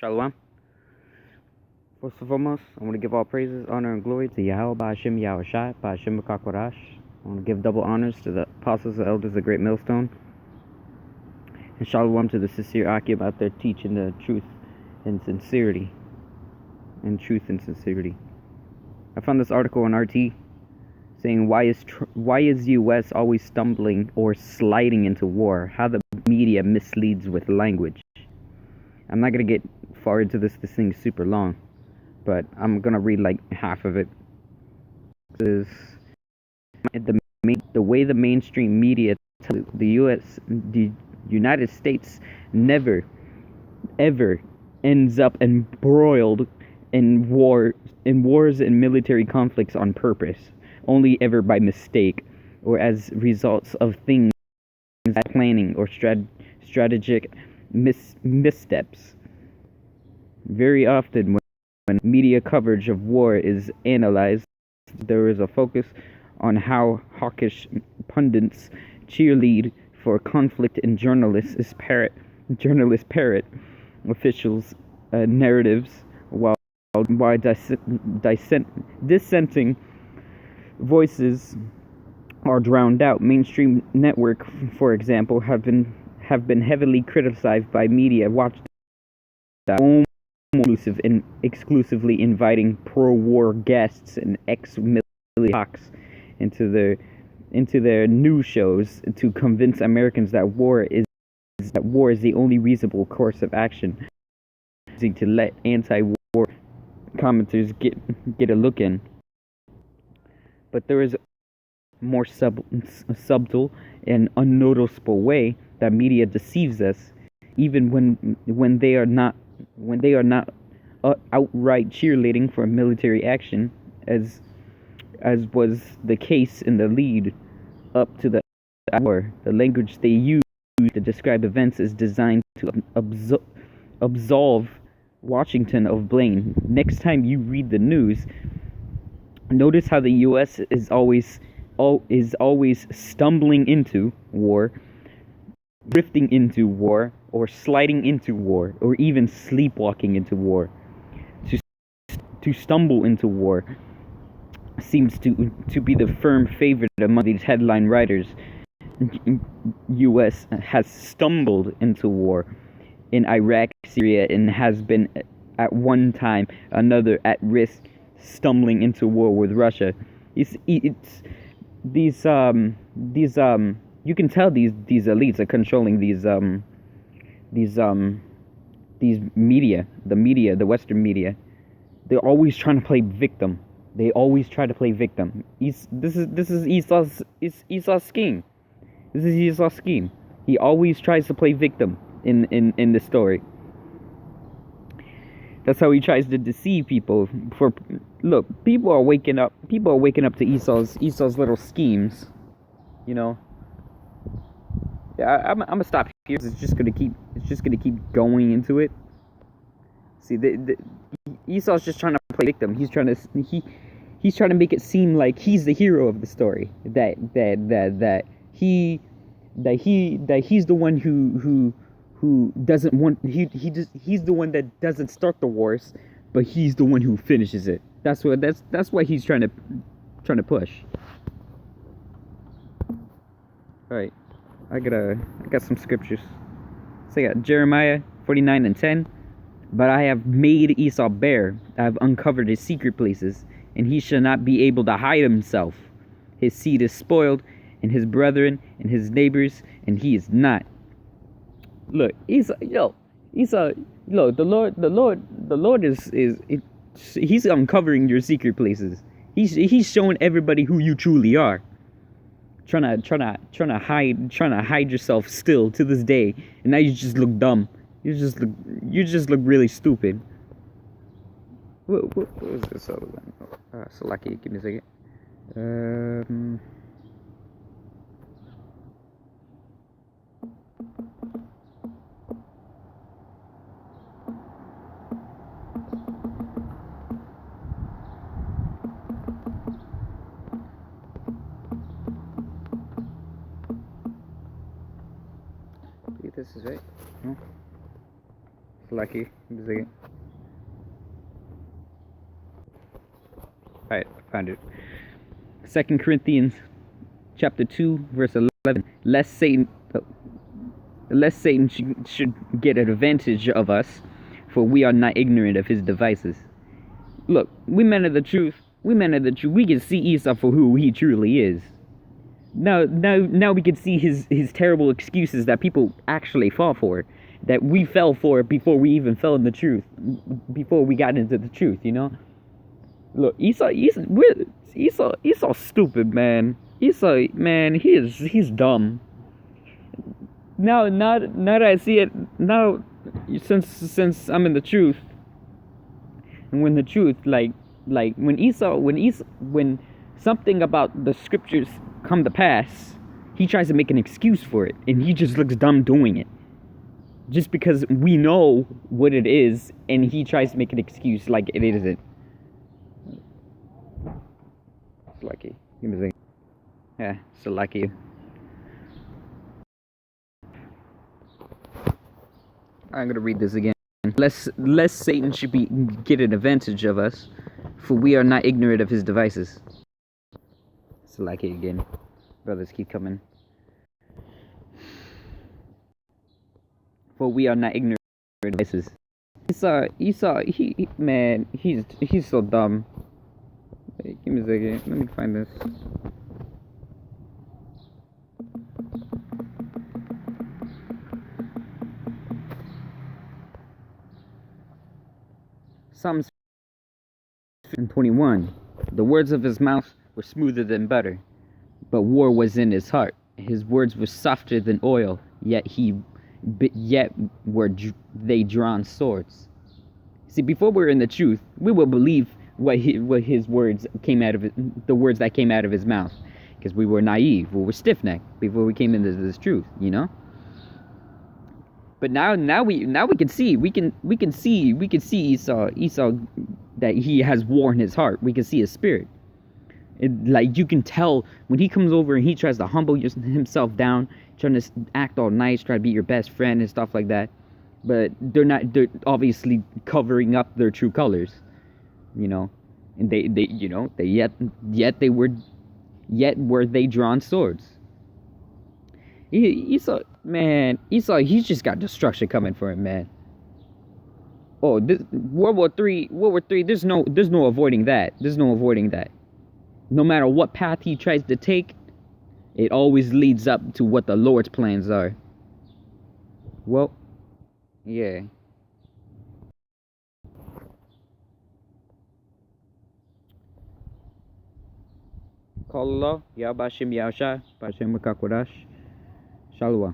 Shalom. First and foremost, I want to give all praises, honor, and glory to Yahweh, Ba'ashem Yahushai, Ba'ashem Makakorash. I want to give double honors to the apostles and elders of the Great Millstone. And shalom to the sincere Akim out there teaching the truth and sincerity. I found this article on RT saying why is U.S. always stumbling or sliding into war? How the media misleads with language. I'm not gonna get far into this. This thing's super long, but I'm gonna read like half of it. This is the way the mainstream media tells the United States never ever ends up embroiled in wars and military conflicts on purpose, only ever by mistake or as results of things planning or strategic missteps. Very often when media coverage of war is analyzed, there is a focus on how hawkish pundits cheerlead for conflict and journalists parrot officials' narratives while dissenting voices are drowned out. Mainstream network, for example, have been heavily criticized by media watchdog exclusively inviting pro-war guests and ex-military hawks into their news shows to convince Americans that war is the only reasonable course of action, to let anti-war commenters get a look in. But there is a more subtle and unnoticeable way that media deceives us, even when they are not outright cheerleading for military action, as was the case in the lead up to the war. The language they use to describe events is designed to absolve Washington of blame. Next time you read the news, notice how the U.S. is always stumbling into war, drifting into war, or sliding into war, or even sleepwalking into war. To stumble into war seems to be the firm favorite among these headline writers. U.S. has stumbled into war in Iraq, Syria, and has been at one time another at risk stumbling into war with Russia. It's these you can tell these elites are controlling these media, the Western media. They're always trying to play victim. They always try to play victim. This is Esau's scheme. This is Esau's scheme. He always tries to play victim in the story. That's how he tries to deceive people. Look, people are waking up to Esau's little schemes. You know. Yeah, I'm gonna stop here. It's just gonna keep going into it. See, Esau's just trying to play victim. He's trying to make it seem like he's the hero of the story. That he's the one who doesn't want he's the one that doesn't start the wars, but he's the one who finishes it. That's why he's trying to push. All right, I got some scriptures. So I got Jeremiah 49:10. But I have made Esau bare. I have uncovered his secret places, and he shall not be able to hide himself. His seed is spoiled, and his brethren, and his neighbors, and he is not. Look, Esau, the Lord is he's uncovering your secret places. He's showing everybody who you truly are. Trying to hide yourself still to this day, and now you just look dumb. You just look really stupid. What was this other one? Salaki, give me a second. I believe this is right. No? Lucky. Alright, found it. 2 Corinthians chapter 2, verse 11. Lest Satan should get an advantage of us, for we are not ignorant of his devices. Look, we men of the truth. We can see Esau for who he truly is. Now we can see his terrible excuses that people actually fall for, that we fell for before we even fell in the truth, before we got into the truth. You know. Look, Esau's stupid, man. Esau, man, he's dumb. Now that I see it, now since I'm in the truth, and when the truth, like when something about the scriptures come to pass, he tries to make an excuse for it, and he just looks dumb doing it. Just because we know what it is, and he tries to make an excuse like it isn't. It's lucky. Give me a second. Yeah, it's lucky. I'm gonna read this again. Lest Satan should get an advantage of us, for we are not ignorant of his devices. It's lucky again. Brothers keep coming. For we are not ignorant of devices. Esau, man, he's so dumb. Wait, give me a second. Let me find this. Psalms 21. The words of his mouth were smoother than butter, but war was in his heart. His words were softer than oil, yet were they drawn swords. See, before we're in the truth, we will believe what his words came out of it, the words that came out of his mouth, because we were naive, we were stiff-necked before we came into this truth, you know. But now we can see Esau that he has war in his heart. We can see his spirit. Like you can tell when he comes over and he tries to humble himself down, trying to act all nice, try to be your best friend and stuff like that. But they're obviously covering up their true colors, you know. And yet were they drawn swords. Esau, he's just got destruction coming for him, man. Oh, World War III, there's no avoiding that. There's no avoiding that. No matter what path he tries to take, it always leads up to what the Lord's plans are. Well, yeah. Call Allah, Ya Bashim Yasha, Bashim Makakodash, Shalwa.